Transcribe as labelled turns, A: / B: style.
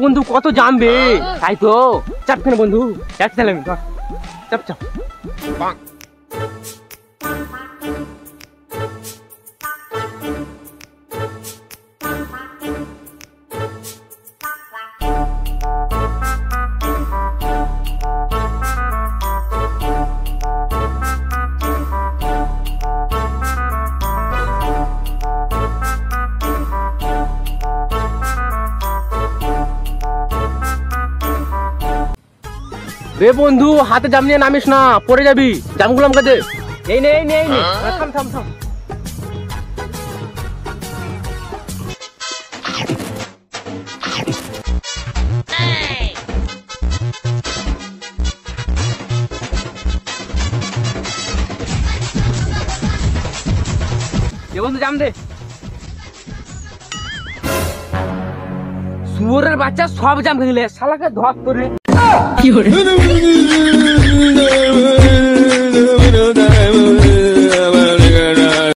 A: বন্ধু কত জামবে, তাই তো চাপ কেন বন্ধু, চাপ চালাম চাপ চাপ। রে বন্ধু হাতে জাম নিয়ে নামিস না, পড়ে যাবি, জামগুলো আমাকে দে। এই নে এই নে এই নে, থাম থাম থাম। এ বন্ধু জাম দে। শুয়োরের বাচ্চা সব জাম খেলে, শালাকে ধর করে। কি হলো?